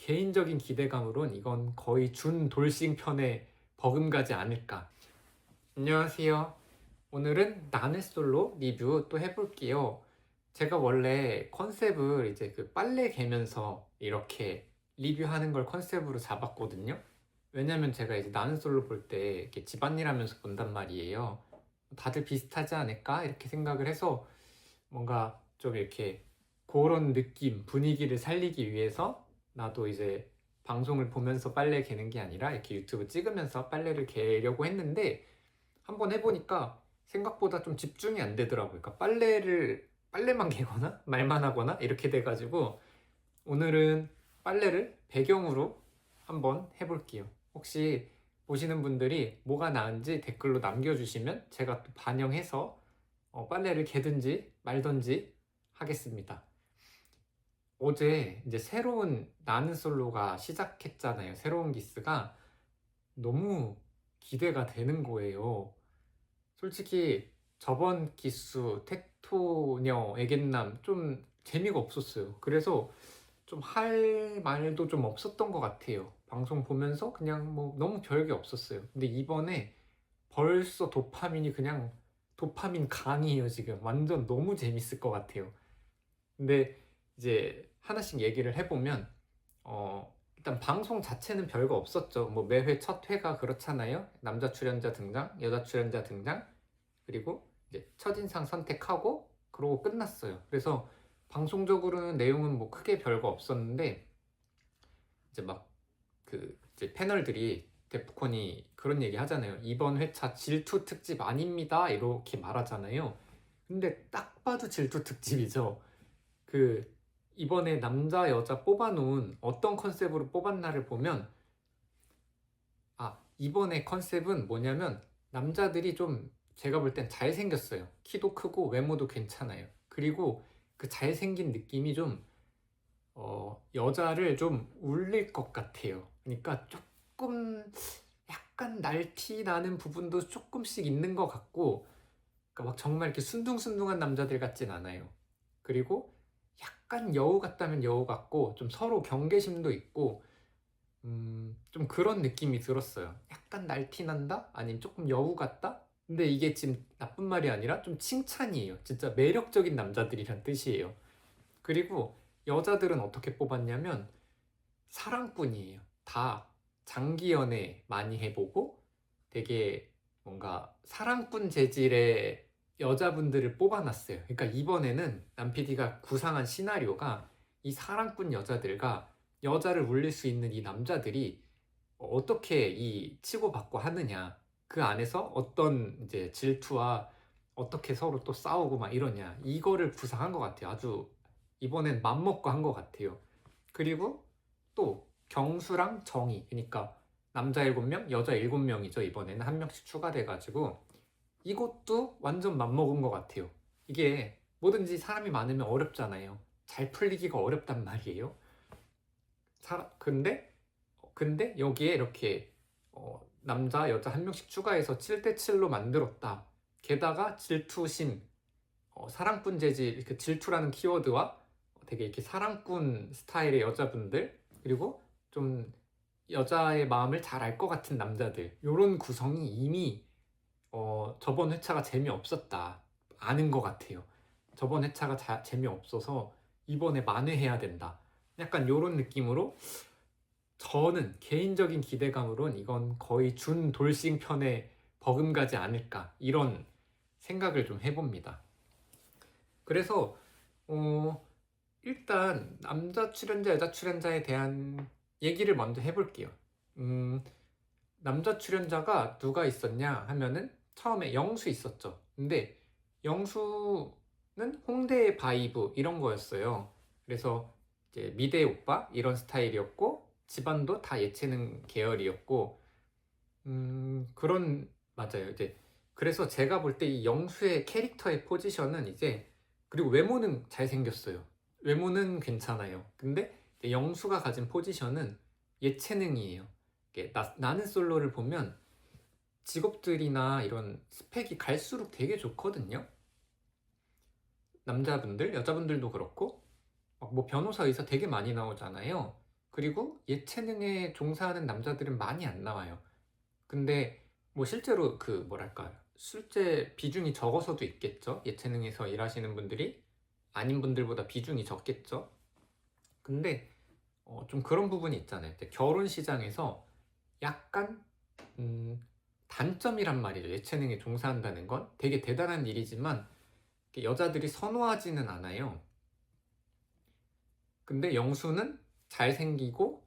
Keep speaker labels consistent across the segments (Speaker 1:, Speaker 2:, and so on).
Speaker 1: 개인적인 기대감으론 이건 거의 준 돌싱 편에 버금가지 않을까. 안녕하세요. 오늘은 나는 솔로 리뷰 또 해볼게요. 제가 원래 컨셉을 이제 그 빨래 개면서 이렇게 리뷰하는 걸 컨셉으로 잡았거든요. 왜냐면 제가 이제 나는 솔로 볼 때 이렇게 집안일 하면서 본단 말이에요. 다들 비슷하지 않을까? 이렇게 생각을 해서 뭔가 좀 이렇게 그런 느낌, 분위기를 살리기 위해서 나도 이제 방송을 보면서 빨래 개는 게 아니라 이렇게 유튜브 찍으면서 빨래를 개려고 했는데 한번 해보니까 생각보다 좀 집중이 안 되더라고요. 그러니까 빨래만 개거나 말만 하거나 이렇게 돼가지고 오늘은 빨래를 배경으로 한번 해볼게요. 혹시 보시는 분들이 뭐가 나은지 댓글로 남겨주시면 제가 또 반영해서 빨래를 개든지 말든지 하겠습니다. 어제 이제 새로운 나는 솔로가 시작했잖아요. 새로운 기스가 너무 기대가 되는 거예요. 솔직히 저번 기수 테토녀 애견남 좀 재미가 없었어요. 그래서 좀 할 말도 좀 없었던 것 같아요. 방송 보면서 그냥 뭐 너무 별게 없었어요. 근데 이번에 벌써 도파민이 그냥 도파민 강이에요, 지금. 완전 너무 재밌을 것 같아요. 근데 이제 하나씩 얘기를 해보면, 일단 방송 자체는 별거 없었죠. 뭐 매회 첫 회가 그렇잖아요. 남자 출연자 등장, 여자 출연자 등장, 그리고 이제 첫인상 선택하고, 그러고 끝났어요. 그래서 방송적으로는 내용은 뭐 크게 별거 없었는데, 이제 막 그 이제 패널들이 데프콘이 그런 얘기 하잖아요. 이번 회차 질투 특집 아닙니다. 이렇게 말하잖아요. 근데 딱 봐도 질투 특집이죠. 그 이번에 남자 여자 뽑아놓은 어떤 컨셉으로 뽑았나를 보면 이번에 컨셉은 뭐냐면 남자들이 좀 제가 볼 땐 잘생겼어요. 키도 크고 외모도 괜찮아요. 그리고 그 잘생긴 느낌이 좀 여자를 좀 울릴 것 같아요. 그러니까 조금 약간 날티 나는 부분도 조금씩 있는 것 같고, 그러니까 막 정말 이렇게 순둥순둥한 남자들 같진 않아요. 그리고 약간 여우 같다면 여우 같고, 좀 서로 경계심도 있고, 좀 그런 느낌이 들었어요. 약간 날티 난다? 아니면 조금 여우 같다? 근데 이게 지금 나쁜 말이 아니라 좀 칭찬이에요. 진짜 매력적인 남자들이란 뜻이에요. 그리고 여자들은 어떻게 뽑았냐면 사랑꾼이에요. 다 장기 연애 많이 해보고 되게 뭔가 사랑꾼 재질의 여자분들을 뽑아놨어요. 그러니까 이번에는 남PD가 구상한 시나리오가 이 사랑꾼 여자들과 여자를 울릴 수 있는 이 남자들이 어떻게 이 치고받고 하느냐, 그 안에서 어떤 이제 질투와 어떻게 서로 또 싸우고 막 이러냐, 이거를 구상한 것 같아요. 아주 이번엔 맘먹고 한 것 같아요. 그리고 또 경수랑 정의, 그러니까 남자 7명, 여자 7명이죠. 이번에는 한 명씩 추가돼가지고 이것도 완전 맘먹은 것 같아요. 이게 뭐든지 사람이 많으면 어렵잖아요. 잘 풀리기가 어렵단 말이에요. 근데 여기에 이렇게 남자, 여자 한 명씩 추가해서 7대7로 만들었다. 게다가 질투심, 사랑꾼 재질, 그 질투라는 키워드와 되게 이렇게 사랑꾼 스타일의 여자분들, 그리고 좀 여자의 마음을 잘 알 것 같은 남자들, 이런 구성이 이미 저번 회차가 재미없었다. 아는 것 같아요. 저번 회차가 재미없어서 이번에 만회해야 된다. 약간 이런 느낌으로 저는 개인적인 기대감으론 이건 거의 준 돌싱 편에 버금가지 않을까. 이런 생각을 좀 해봅니다. 그래서 일단 남자 출연자, 여자 출연자에 대한 얘기를 먼저 해볼게요. 남자 출연자가 누가 있었냐 하면은 처음에 영수 있었죠. 근데 영수는 홍대 바이브 이런 거였어요. 그래서 이제 미대 오빠 이런 스타일이었고 집안도 다 예체능 계열이었고 그런 맞아요. 이제 그래서 제가 볼 때 이 영수의 캐릭터의 포지션은 이제 그리고 외모는 잘생겼어요. 외모는 괜찮아요. 근데 이제 영수가 가진 포지션은 예체능이에요. 이게 나는 솔로를 보면 직업들이나 이런 스펙이 갈수록 되게 좋거든요. 남자분들, 여자분들도 그렇고 막 뭐 변호사, 의사 되게 많이 나오잖아요. 그리고 예체능에 종사하는 남자들은 많이 안 나와요. 근데 뭐 실제로 그 뭐랄까 실제 비중이 적어서도 있겠죠. 예체능에서 일하시는 분들이 아닌 분들보다 비중이 적겠죠. 근데 좀 그런 부분이 있잖아요. 결혼 시장에서 약간 단점이란 말이죠. 예체능에 종사한다는 건 되게 대단한 일이지만 여자들이 선호하지는 않아요. 근데 영수는 잘생기고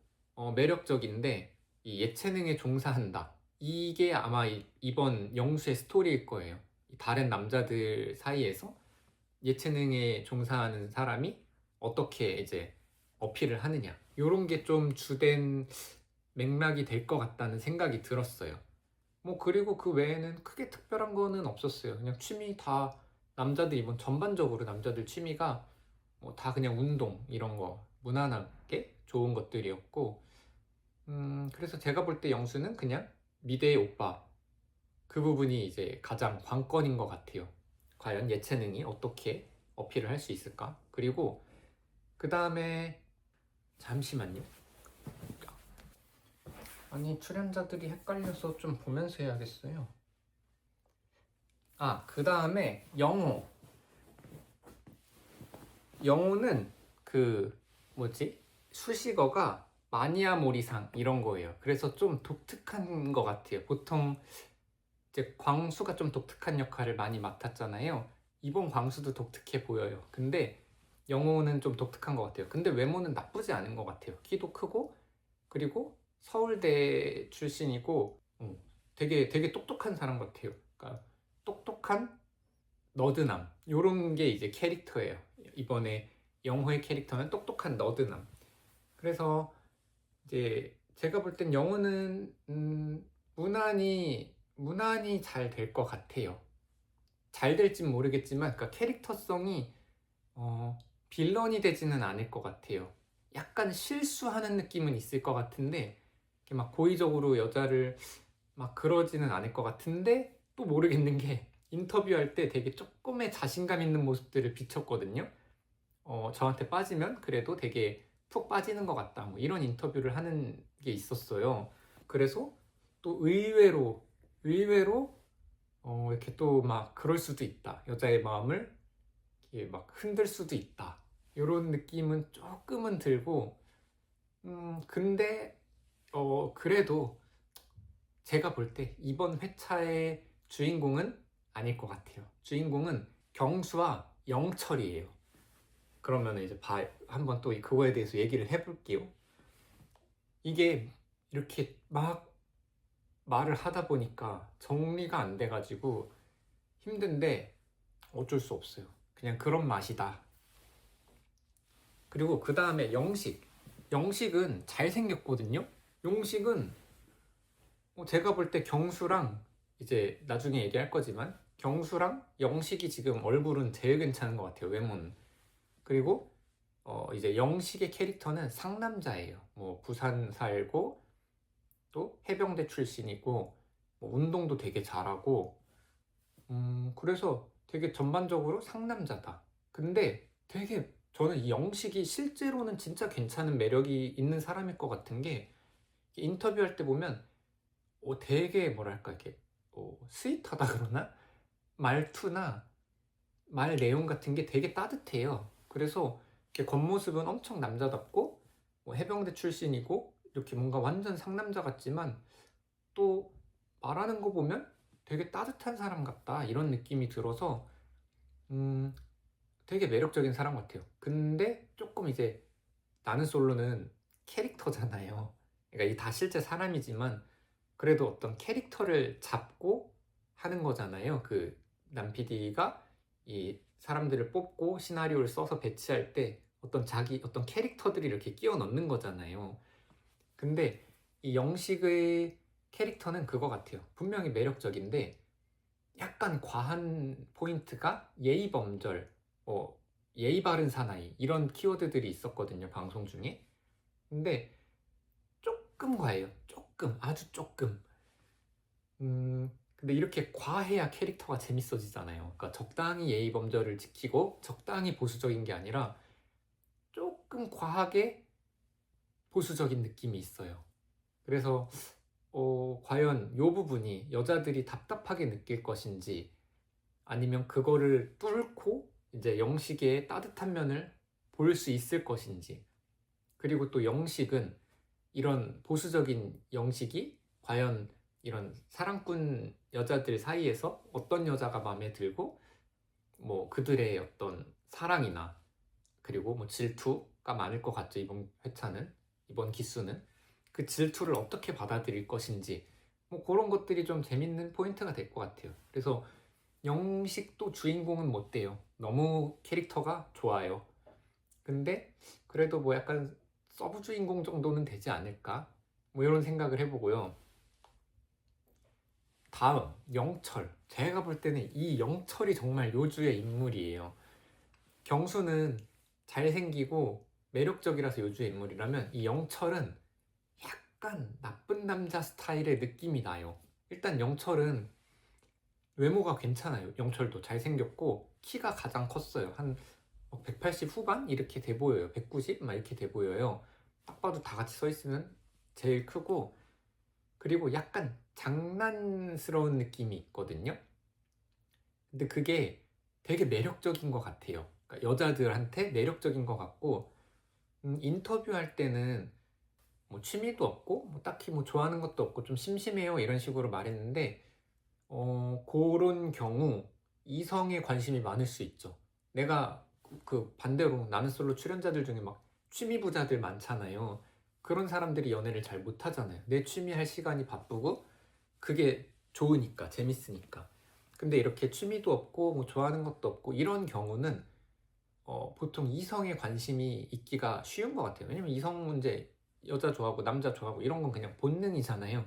Speaker 1: 매력적인데 이 예체능에 종사한다. 이게 아마 이번 영수의 스토리일 거예요. 다른 남자들 사이에서 예체능에 종사하는 사람이 어떻게 이제 어필을 하느냐. 이런 게 좀 주된 맥락이 될 것 같다는 생각이 들었어요. 뭐 그리고 그 외에는 크게 특별한 거는 없었어요. 그냥 취미 다 남자들 이번 전반적으로 남자들 취미가 다 그냥 운동 이런 거 무난하게 좋은 것들이었고 그래서 제가 볼 때 영수는 그냥 미대의 오빠 그 부분이 이제 가장 관건인 것 같아요. 과연 예체능이 어떻게 어필을 할 수 있을까? 그리고 그 다음에 잠시만요. 아니 출연자들이 헷갈려서 좀 보면서 해야겠어요. 그 다음에 영호는 그 뭐지? 수식어가 마니아모리상 이런 거예요. 그래서 좀 독특한 것 같아요. 보통 이제 광수가 좀 독특한 역할을 많이 맡았잖아요. 이번 광수도 독특해 보여요. 근데 영호는 좀 독특한 것 같아요. 근데 외모는 나쁘지 않은 것 같아요. 키도 크고 그리고 서울대 출신이고 되게 똑똑한 사람 같아요. 그러니까 똑똑한 너드남 요런 게 이제 캐릭터예요. 이번에 영호의 캐릭터는 똑똑한 너드남. 그래서 이제 제가 볼 땐 영호는 무난히 잘 될 것 같아요. 잘 될진 모르겠지만 그러니까 캐릭터성이 빌런이 되지는 않을 것 같아요. 약간 실수하는 느낌은 있을 것 같은데 이렇게 막 고의적으로 여자를 막 그러지는 않을 것 같은데 또 모르겠는 게 인터뷰할 때 되게 조금의 자신감 있는 모습들을 비췄거든요. 저한테 빠지면 그래도 되게 푹 빠지는 것 같다. 뭐 이런 인터뷰를 하는 게 있었어요. 그래서 또 의외로 이렇게 또 막 그럴 수도 있다. 여자의 마음을 이렇게 막 흔들 수도 있다. 이런 느낌은 조금은 들고, 근데 그래도 제가 볼 때 이번 회차의 주인공은 아닐 것 같아요. 주인공은 경수와 영철이에요. 그러면 이제 한번 또 그거에 대해서 얘기를 해볼게요. 이게 이렇게 막 말을 하다 보니까 정리가 안 돼가지고 힘든데 어쩔 수 없어요. 그냥 그런 맛이다. 그리고 그 다음에 영식은 잘생겼거든요. 영식은 제가 볼 때 경수랑 이제 나중에 얘기할 거지만 경수랑 영식이 지금 얼굴은 제일 괜찮은 것 같아요. 외모는. 그리고 이제 영식의 캐릭터는 상남자예요. 뭐 부산 살고 또 해병대 출신이고 뭐 운동도 되게 잘하고 그래서 되게 전반적으로 상남자다. 근데 되게 저는 이 영식이 실제로는 진짜 괜찮은 매력이 있는 사람일 것 같은 게 인터뷰할 때 보면 되게 뭐랄까 이렇게 스윗하다 그러나 말투나 말 내용 같은 게 되게 따뜻해요. 그래서 이렇게 겉모습은 엄청 남자답고 뭐 해병대 출신이고 이렇게 뭔가 완전 상남자 같지만 또 말하는 거 보면 되게 따뜻한 사람 같다 이런 느낌이 들어서 되게 매력적인 사람 같아요. 근데 조금 이제 나는 솔로는 캐릭터잖아요. 그러니까 이 다 실제 사람이지만 그래도 어떤 캐릭터를 잡고 하는 거잖아요. 그 남 PD가 이 사람들을 뽑고 시나리오를 써서 배치할 때 어떤 캐릭터들이 이렇게 끼워 넣는 거잖아요. 근데 이 영식의 캐릭터는 그거 같아요. 분명히 매력적인데 약간 과한 포인트가 예의 범절, 예의 바른 사나이 이런 키워드들이 있었거든요. 방송 중에. 근데 조금 과해요. 아주 조금. 근데 이렇게 과해야 캐릭터가 재밌어지잖아요. 그러니까 적당히 예의 범절을 지키고 적당히 보수적인 게 아니라 조금 과하게 보수적인 느낌이 있어요. 그래서 과연 이 부분이 여자들이 답답하게 느낄 것인지 아니면 그거를 뚫고 이제 영식의 따뜻한 면을 볼 수 있을 것인지, 그리고 또 영식은 이런 보수적인 영식이 과연 이런 사랑꾼 여자들 사이에서 어떤 여자가 마음에 들고 뭐 그들의 어떤 사랑이나 그리고 뭐 질투가 많을 것 같죠. 이번 기수는 그 질투를 어떻게 받아들일 것인지, 뭐 그런 것들이 좀 재밌는 포인트가 될 것 같아요. 그래서 영식도 주인공은 못 돼요. 너무 캐릭터가 좋아요. 근데 그래도 뭐 약간 서브 주인공 정도는 되지 않을까? 뭐 이런 생각을 해보고요. 다음, 영철. 제가 볼 때는 이 영철이 정말 요주의 인물이에요. 경수는 잘생기고 매력적이라서 요주의 인물이라면 이 영철은 약간 나쁜 남자 스타일의 느낌이 나요. 일단 영철은 외모가 괜찮아요. 영철도 잘생겼고 키가 가장 컸어요. 한 180 후반 이렇게 돼 보여요. 190 막 이렇게 돼 보여요. 딱 봐도 다 같이 서 있으면 제일 크고, 그리고 약간 장난스러운 느낌이 있거든요. 근데 그게 되게 매력적인 것 같아요. 그러니까 여자들한테 매력적인 것 같고, 인터뷰할 때는 뭐 취미도 없고 뭐 딱히 뭐 좋아하는 것도 없고 좀 심심해요 이런 식으로 말했는데, 그런 경우 이성에 관심이 많을 수 있죠. 내가 그 반대로 나는 솔로 출연자들 중에 막 취미 부자들 많잖아요. 그런 사람들이 연애를 잘 못하잖아요. 내 취미 할 시간이 바쁘고 그게 좋으니까, 재밌으니까. 근데 이렇게 취미도 없고 뭐 좋아하는 것도 없고 이런 경우는 보통 이성에 관심이 있기가 쉬운 것 같아요. 왜냐면 이성 문제, 여자 좋아하고 남자 좋아하고 이런 건 그냥 본능이잖아요.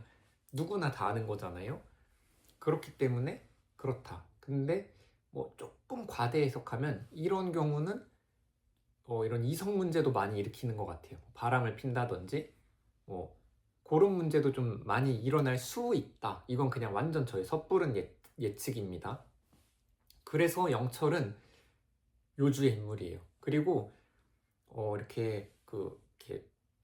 Speaker 1: 누구나 다 아는 거잖아요. 그렇기 때문에 그렇다. 근데 뭐 조금 과대 해석하면 이런 경우는 이런 이성 문제도 많이 일으키는 것 같아요. 바람을 핀다든지 뭐 그런 문제도 좀 많이 일어날 수 있다. 이건 그냥 완전 저의 섣부른 예측입니다. 그래서 영철은 요주의 인물이에요. 그리고 이렇게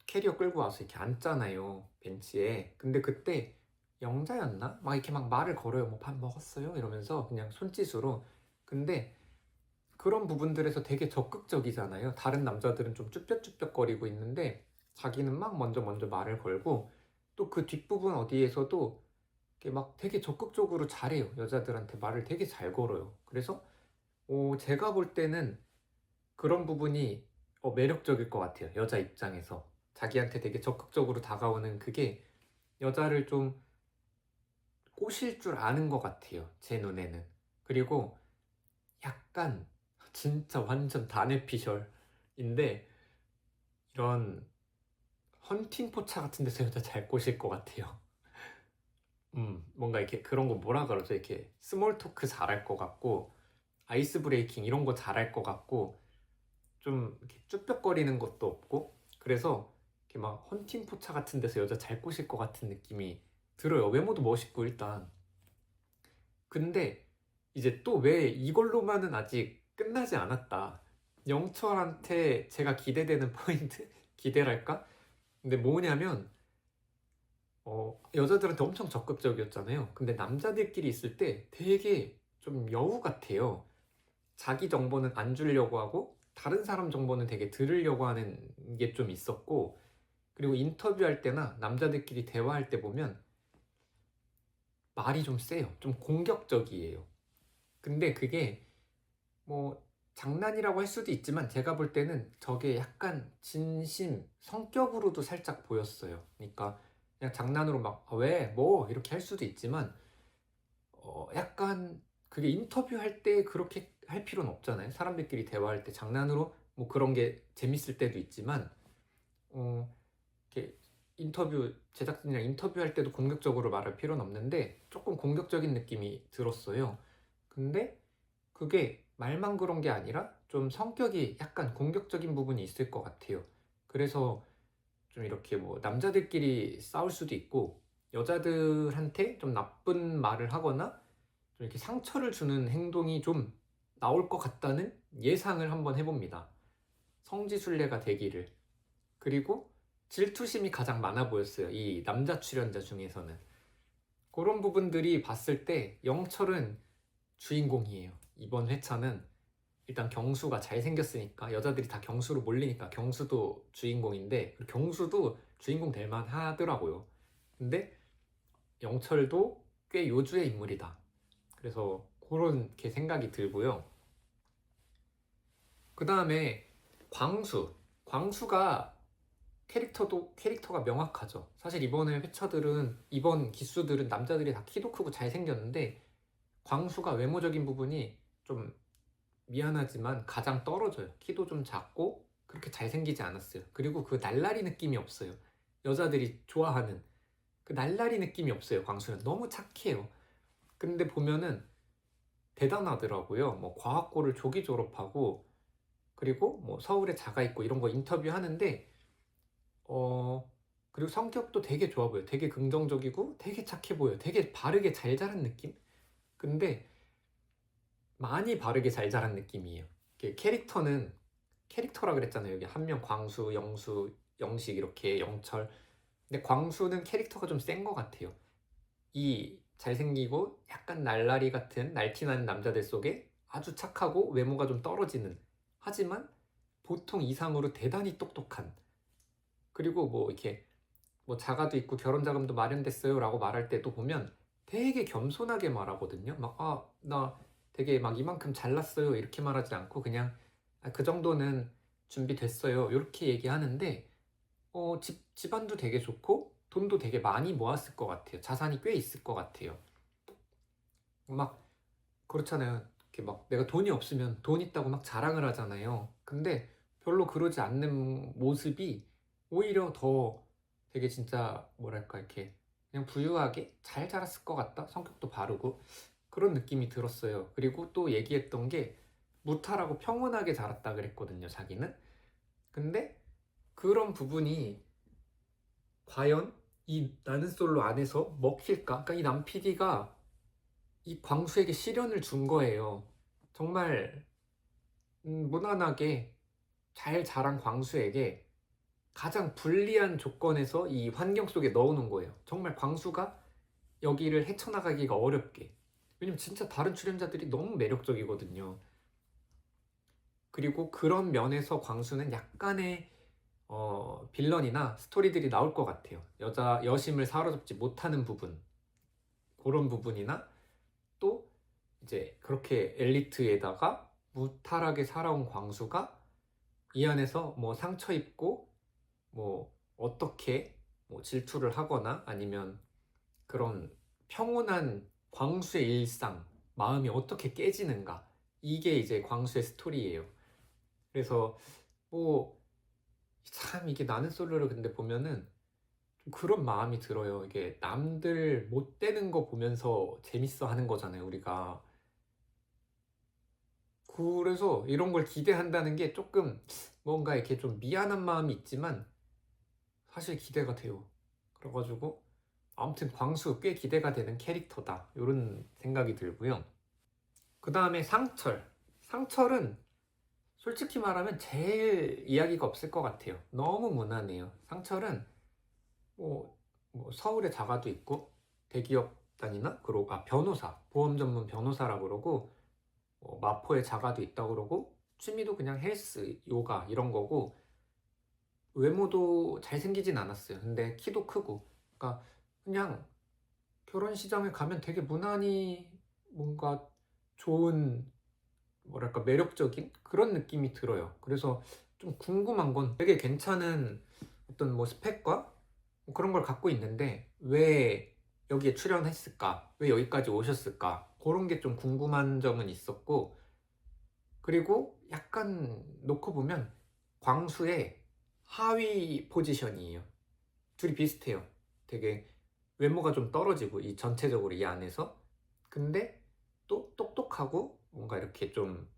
Speaker 1: 캐리어 끌고 와서 이렇게 앉잖아요, 벤치에. 근데 그때 영자였나? 막 이렇게 막 말을 걸어요. 뭐 밥 먹었어요? 이러면서 그냥 손짓으로. 근데 그런 부분들에서 되게 적극적이잖아요. 다른 남자들은 좀 쭈뼛쭈뼛거리고 있는데 자기는 막 먼저 말을 걸고, 또 그 뒷부분 어디에서도 이렇게 막 되게 적극적으로 잘해요. 여자들한테 말을 되게 잘 걸어요. 그래서 제가 볼 때는 그런 부분이 매력적일 것 같아요. 여자 입장에서. 자기한테 되게 적극적으로 다가오는 그게 여자를 좀 꼬실 줄 아는 것 같아요. 제 눈에는. 그리고 약간 진짜 완전 다내피셜인데 이런 헌팅 포차 같은 데서 여자 잘 꼬실 것 같아요. 뭔가 이렇게 그런 거 뭐라 그러죠? 이렇게 스몰 토크 잘할 것 같고 아이스 브레이킹 이런 거 잘할 것 같고 좀 이렇게 쭈뼛거리는 것도 없고, 그래서 이렇게 막 헌팅 포차 같은 데서 여자 잘 꼬실 것 같은 느낌이 들어요. 외모도 멋있고 일단. 근데 이제 또 왜 이걸로만은 아직 끝나지 않았다. 영철한테 제가 기대되는 포인트? 기대랄까? 근데 뭐냐면 여자들한테 엄청 적극적이었잖아요. 근데 남자들끼리 있을 때 되게 좀 여우 같아요. 자기 정보는 안 주려고 하고 다른 사람 정보는 되게 들으려고 하는 게 좀 있었고, 그리고 인터뷰할 때나 남자들끼리 대화할 때 보면 말이 좀 세요. 좀 공격적이에요. 근데 그게 뭐 장난이라고 할 수도 있지만 제가 볼 때는 저게 약간 진심, 성격으로도 살짝 보였어요. 그러니까 그냥 장난으로 막 왜? 뭐? 이렇게 할 수도 있지만 약간 그게 인터뷰할 때 그렇게 할 필요는 없잖아요. 사람들끼리 대화할 때 장난으로 뭐 그런 게 재밌을 때도 있지만 이렇게 제작진이랑 인터뷰할 때도 공격적으로 말할 필요는 없는데 조금 공격적인 느낌이 들었어요. 근데 그게 말만 그런 게 아니라 좀 성격이 약간 공격적인 부분이 있을 것 같아요. 그래서 좀 이렇게 뭐 남자들끼리 싸울 수도 있고 여자들한테 좀 나쁜 말을 하거나 좀 이렇게 상처를 주는 행동이 좀 나올 것 같다는 예상을 한번 해봅니다. 성지순례가 되기를. 그리고 질투심이 가장 많아 보였어요. 이 남자 출연자 중에서는. 그런 부분들이 봤을 때 영철은 주인공이에요. 이번 회차는 일단 경수가 잘생겼으니까 여자들이 다 경수로 몰리니까 경수도 주인공인데 경수도 주인공 될 만하더라고요. 근데 영철도 꽤 요주의 인물이다. 그래서 그런 게 생각이 들고요. 그 다음에 광수가 캐릭터가 명확하죠. 사실 이번에 회차들은 이번 기수들은 남자들이 다 키도 크고 잘생겼는데 광수가 외모적인 부분이 좀 미안하지만 가장 떨어져요. 키도 좀 작고 그렇게 잘생기지 않았어요. 그리고 그 날라리 느낌이 없어요. 여자들이 좋아하는 그 날라리 느낌이 없어요. 광수는 너무 착해요. 근데 보면은 대단하더라고요. 뭐 과학고를 조기 졸업하고 그리고 뭐 서울에 자가 있고 이런 거 인터뷰 하는데 그리고 성격도 되게 좋아 보여요. 되게 긍정적이고 되게 착해 보여요. 되게 바르게 잘 자란 느낌? 근데 많이 바르게 잘 자란 느낌이에요. 캐릭터라 그랬잖아요. 여기 한 명 광수, 영수, 영식 이렇게 영철. 근데 광수는 캐릭터가 좀 센 것 같아요. 이 잘생기고 약간 날라리 같은 날티나는 남자들 속에 아주 착하고 외모가 좀 떨어지는 하지만 보통 이상으로 대단히 똑똑한 그리고 뭐 이렇게 뭐 자가도 있고 결혼 자금도 마련됐어요 라고 말할 때도 보면 되게 겸손하게 말하거든요. 나 되게 막 이만큼 잘났어요 이렇게 말하지 않고 그냥 그 정도는 준비됐어요 이렇게 얘기하는데 집안도 되게 좋고 돈도 되게 많이 모았을 것 같아요. 자산이 꽤 있을 것 같아요. 막 그렇잖아요. 이렇게 막 내가 돈이 없으면 돈 있다고 막 자랑을 하잖아요. 근데 별로 그러지 않는 모습이 오히려 더 되게 진짜 뭐랄까 이렇게 그냥 부유하게 잘 자랐을 것 같다. 성격도 바르고 그런 느낌이 들었어요. 그리고 또 얘기했던 게 무탈하고 평온하게 자랐다 그랬거든요. 자기는. 근데 그런 부분이 과연 이 나는 솔로 안에서 먹힐까? 그러니까 이 남 PD가 이 광수에게 시련을 준 거예요. 정말 무난하게 잘 자란 광수에게 가장 불리한 조건에서 이 환경 속에 넣어놓은 거예요. 정말 광수가 여기를 헤쳐나가기가 어렵게. 왜냐면 진짜 다른 출연자들이 너무 매력적이거든요. 그리고 그런 면에서 광수는 약간의 빌런이나 스토리들이 나올 것 같아요. 여심을 사로잡지 못하는 부분. 그런 부분이나 또 이제 그렇게 엘리트에다가 무탈하게 살아온 광수가 이 안에서 뭐 상처 입고 뭐 어떻게 뭐 질투를 하거나 아니면 그런 평온한 광수의 일상, 마음이 어떻게 깨지는가 이게 이제 광수의 스토리예요. 그래서 뭐 참 이게 나는 솔로를 근데 보면은 좀 그런 마음이 들어요. 이게 남들 못 되는 거 보면서 재밌어 하는 거잖아요, 우리가. 그래서 이런 걸 기대한다는 게 조금 뭔가 이렇게 좀 미안한 마음이 있지만 사실 기대가 돼요. 그래가지고 아무튼 광수 꽤 기대가 되는 캐릭터다. 이런 생각이 들고요. 그 다음에 상철은 솔직히 말하면 제일 이야기가 없을 것 같아요. 너무 무난해요. 상철은 뭐, 뭐 서울에 자가도 있고 대기업 다니나? 그러고 변호사, 보험 전문 변호사라 그러고 마포에 자가도 있다 그러고 취미도 그냥 헬스, 요가 이런 거고 외모도 잘생기진 않았어요. 근데 키도 크고 그러니까 그냥 결혼 시장에 가면 되게 무난히 뭔가 좋은 뭐랄까 매력적인 그런 느낌이 들어요. 그래서 좀 궁금한 건 되게 괜찮은 어떤 뭐 스펙과 뭐 그런 걸 갖고 있는데 왜 여기에 출연했을까? 왜 여기까지 오셨을까? 그런 게 좀 궁금한 점은 있었고 그리고 약간 놓고 보면 광수의 하위 포지션이에요. 둘이 비슷해요. 되게 외모가 좀 떨어지고 이 전체적으로 이 안에서 근데 또 똑똑하고 뭔가 이렇게 좀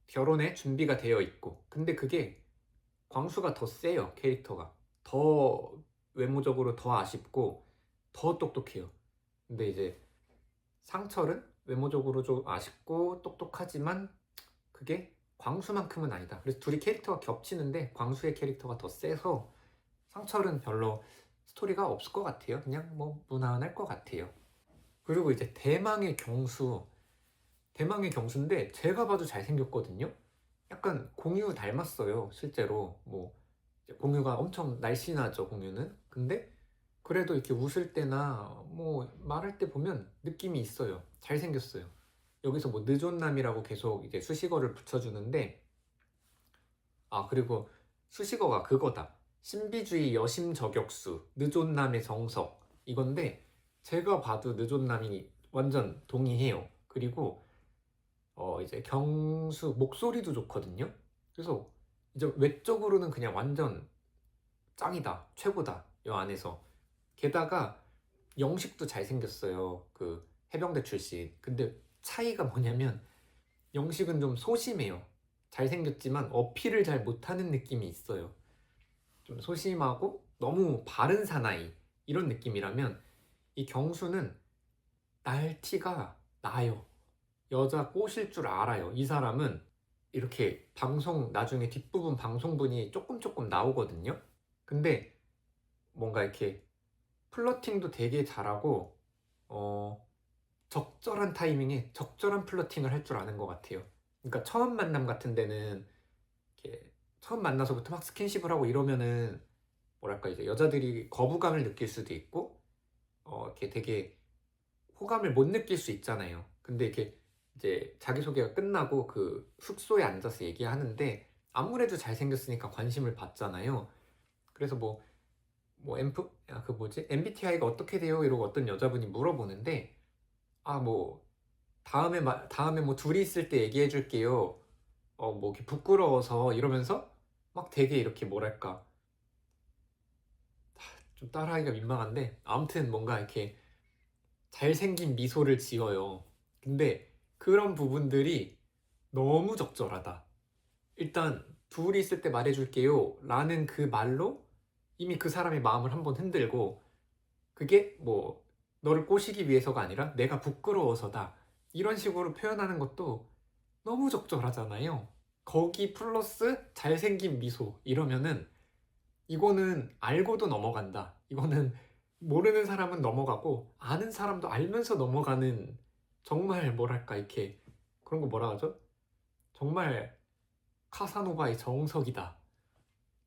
Speaker 1: 결혼에 준비가 되어 있고 근데 그게 광수가 더 세요. 캐릭터가 더 외모적으로 더 아쉽고 더 똑똑해요. 근데 이제 상철은 외모적으로 좀 아쉽고 똑똑하지만 그게 광수만큼은 아니다. 그래서 둘이 캐릭터가 겹치는데 광수의 캐릭터가 더 세서 상철은 별로 스토리가 없을 것 같아요. 그냥 뭐 무난할 것 같아요. 그리고 이제 대망의 경수인데 제가 봐도 잘생겼거든요. 약간 공유 닮았어요, 실제로. 뭐 이제 공유가 엄청 날씬하죠, 공유는. 근데 그래도 이렇게 웃을 때나 뭐 말할 때 보면 느낌이 있어요. 잘생겼어요. 여기서 뭐 느존남이라고 계속 이제 수식어를 붙여주는데, 아, 그리고 수식어가 그거다. 신비주의 여심 저격수, 느존남의 정석. 이건데, 제가 봐도 느존남이 완전 동의해요. 그리고, 이제 경수, 목소리도 좋거든요? 그래서, 이제 외적으로는 그냥 완전 짱이다. 최고다. 이 안에서. 게다가, 영식도 잘생겼어요. 그, 해병대 출신. 근데 차이가 뭐냐면, 영식은 좀 소심해요. 잘생겼지만 어필을 잘 못하는 느낌이 있어요. 좀 소심하고 너무 바른 사나이 이런 느낌이라면 이 경수는 날티가 나요. 여자 꼬실 줄 알아요. 이 사람은 이렇게 방송 나중에 뒷부분 방송분이 조금 나오거든요. 근데 뭔가 이렇게 플러팅도 되게 잘하고 적절한 타이밍에 적절한 플러팅을 할 줄 아는 것 같아요. 그러니까 처음 만남 같은 데는 이렇게 처음 만나서부터 막 스킨십을 하고 이러면은 뭐랄까 이제 여자들이 거부감을 느낄 수도 있고 이렇게 되게 호감을 못 느낄 수 있잖아요. 근데 이렇게 이제 자기소개가 끝나고 그 숙소에 앉아서 얘기하는데 아무래도 잘생겼으니까 관심을 받잖아요. 그래서 뭐 그 뭐지? MBTI가 어떻게 돼요? 이러고 어떤 여자분이 물어보는데 아 뭐 다음에 뭐 둘이 있을 때 얘기해 줄게요. 뭐 이렇게 부끄러워서 이러면서 막 되게 이렇게 뭐랄까 좀 따라하기가 민망한데 아무튼 뭔가 이렇게 잘생긴 미소를 지어요. 근데 그런 부분들이 너무 적절하다. 일단 둘이 있을 때 말해줄게요 라는 그 말로 이미 그 사람의 마음을 한번 흔들고 그게 뭐 너를 꼬시기 위해서가 아니라 내가 부끄러워서다. 이런 식으로 표현하는 것도 너무 적절하잖아요. 거기 플러스 잘생긴 미소 이러면은 이거는 알고도 넘어간다. 이거는 모르는 사람은 넘어가고 아는 사람도 알면서 넘어가는 정말 뭐랄까 이렇게 그런 거 뭐라 하죠? 정말 카사노바의 정석이다.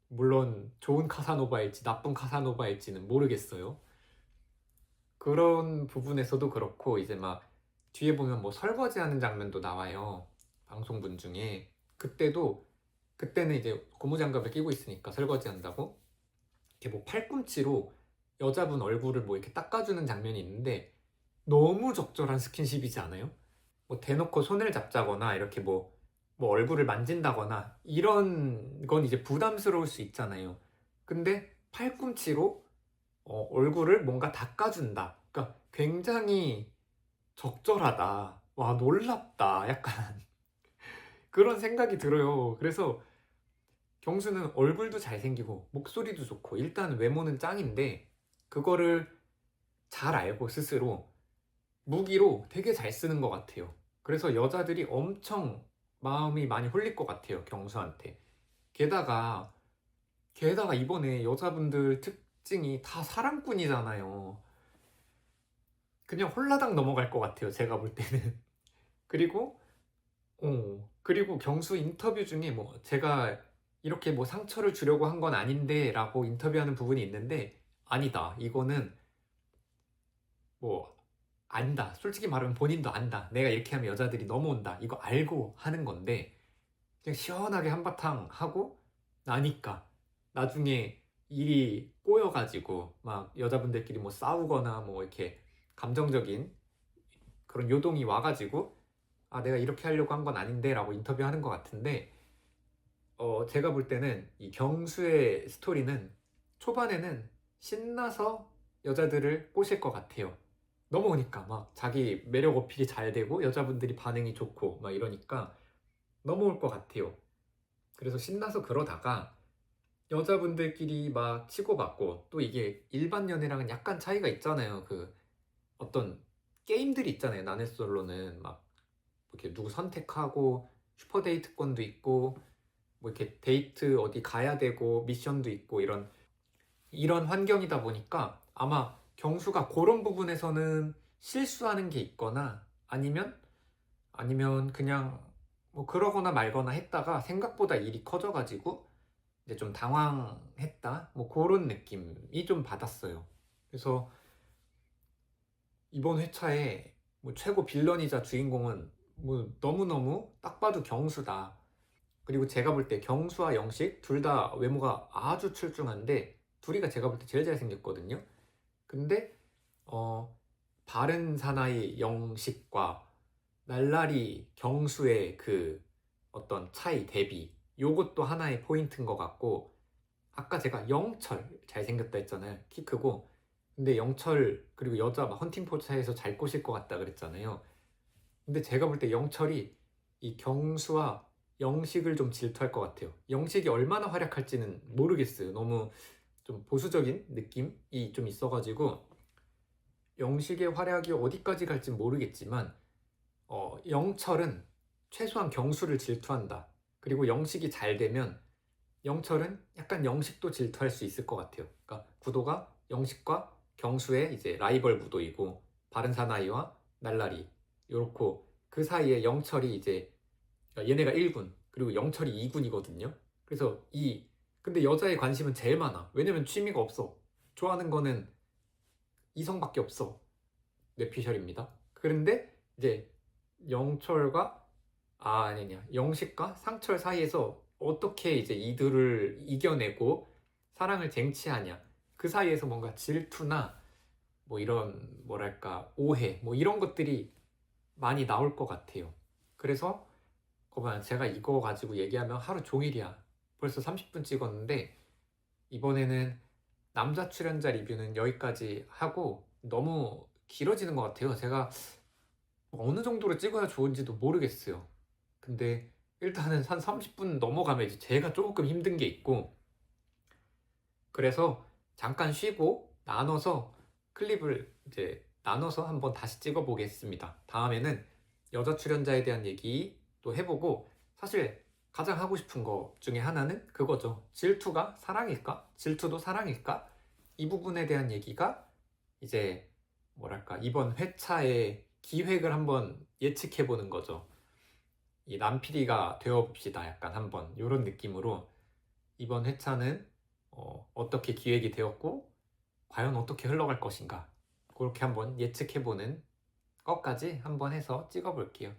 Speaker 1: 물론 좋은 카사노바일지 나쁜 카사노바일지는 모르겠어요. 그런 부분에서도 그렇고 이제 막 뒤에 보면 뭐 설거지하는 장면도 나와요. 방송분 중에 그때는 이제 고무장갑을 끼고 있으니까 설거지한다고 이렇게 뭐 팔꿈치로 여자분 얼굴을 뭐 이렇게 닦아주는 장면이 있는데 너무 적절한 스킨십이지 않아요? 뭐 대놓고 손을 잡자거나 이렇게 뭐 얼굴을 만진다거나 이런 건 이제 부담스러울 수 있잖아요. 근데 팔꿈치로 얼굴을 뭔가 닦아준다. 그러니까 굉장히 적절하다. 와, 놀랍다. 약간 그런 생각이 들어요. 그래서 경수는 얼굴도 잘생기고 목소리도 좋고 일단 외모는 짱인데 그거를 잘 알고 스스로 무기로 되게 잘 쓰는 것 같아요. 그래서 여자들이 엄청 마음이 많이 홀릴 것 같아요. 경수한테. 게다가 이번에 여자분들 특징이 다 사랑꾼이잖아요. 그냥 홀라당 넘어갈 것 같아요. 제가 볼 때는. 그리고 그리고 경수 인터뷰 중에 뭐 제가 이렇게 뭐 상처를 주려고 한 건 아닌데 라고 인터뷰하는 부분이 있는데 아니다. 이거는 뭐 안다. 솔직히 말하면 본인도 안다. 내가 이렇게 하면 여자들이 넘어온다. 이거 알고 하는 건데 그냥 시원하게 한바탕 하고 나니까 나중에 일이 꼬여가지고 막 여자분들끼리 뭐 싸우거나 뭐 이렇게 감정적인 그런 요동이 와가지고 아 내가 이렇게 하려고 한 건 아닌데 라고 인터뷰하는 것 같은데 제가 볼 때는 이 경수의 스토리는 초반에는 신나서 여자들을 꼬실 것 같아요. 넘어오니까 막 자기 매력 어필이 잘 되고 여자분들이 반응이 좋고 막 이러니까 넘어올 것 같아요. 그래서 신나서 그러다가 여자분들끼리 막 치고받고 또 이게 일반 연애랑은 약간 차이가 있잖아요. 그 어떤 게임들이 있잖아요. 나넷솔로는 막 이렇게 누구 선택하고 슈퍼데이트권도 있고 뭐 이렇게 데이트 어디 가야 되고 미션도 있고 이런 이런 환경이다 보니까 아마 경수가 그런 부분에서는 실수하는 게 있거나 아니면 그냥 뭐 그러거나 말거나 했다가 생각보다 일이 커져가지고 이제 좀 당황했다 뭐 그런 느낌이 좀 받았어요. 그래서 이번 회차에 뭐 최고 빌런이자 주인공은 뭐 너무너무 딱 봐도 경수다. 그리고 제가 볼 때 경수와 영식 둘 다 외모가 아주 출중한데 둘이가 제가 볼 때 제일 잘생겼거든요. 근데 바른 사나이 영식과 날라리 경수의 그 어떤 차이 대비 요것도 하나의 포인트인 것 같고, 아까 제가 영철 잘생겼다 했잖아요. 키 크고. 근데 영철 그리고 여자 막 헌팅포차에서 잘 꼬실 것 같다 그랬잖아요. 근데 제가 볼 때 영철이 이 경수와 영식을 좀 질투할 것 같아요. 영식이 얼마나 활약할지는 모르겠어요. 너무 좀 보수적인 느낌이 좀 있어가지고 영식의 활약이 어디까지 갈지 모르겠지만 영철은 최소한 경수를 질투한다. 그리고 영식이 잘 되면 영철은 약간 영식도 질투할 수 있을 것 같아요. 그러니까 구도가 영식과 경수의 이제 라이벌 구도이고 바른 사나이와 날라리 요렇고 그 사이에 영철이 이제 얘네가 1군 그리고 영철이 2군이거든요. 그래서 근데 여자의 관심은 제일 많아. 왜냐면 취미가 없어. 좋아하는 거는 이성밖에 없어. 뇌피셜입니다. 그런데 이제 영철과 아니냐 영식과 상철 사이에서 어떻게 이제 이들을 이겨내고 사랑을 쟁취하냐, 그 사이에서 뭔가 질투나 뭐 이런 뭐랄까 오해 뭐 이런 것들이 많이 나올 것 같아요. 그래서 거봐 제가 이거 가지고 얘기하면 하루 종일이야. 벌써 30분 찍었는데 이번에는 남자 출연자 리뷰는 여기까지 하고 너무 길어지는 것 같아요. 제가 어느 정도로 찍어야 좋은지도 모르겠어요. 근데 일단은 한 30분 넘어가면 이제 제가 조금 힘든 게 있고, 그래서 잠깐 쉬고 나눠서 클립을 이제 나눠서 한번 다시 찍어 보겠습니다. 다음에는 여자 출연자에 대한 얘기 또 해보고, 사실 가장 하고 싶은 거 중에 하나는 그거죠. 질투가 사랑일까? 질투도 사랑일까? 이 부분에 대한 얘기가 이제 뭐랄까 이번 회차의 기획을 한번 예측해 보는 거죠. 이 남PD가 되어봅시다. 약간 한번 이런 느낌으로 이번 회차는 어떻게 기획이 되었고 과연 어떻게 흘러갈 것인가, 그렇게 한번 예측해보는 것까지 한번 해서 찍어볼게요.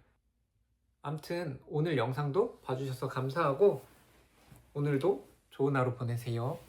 Speaker 1: 암튼 오늘 영상도 봐주셔서 감사하고 오늘도 좋은 하루 보내세요.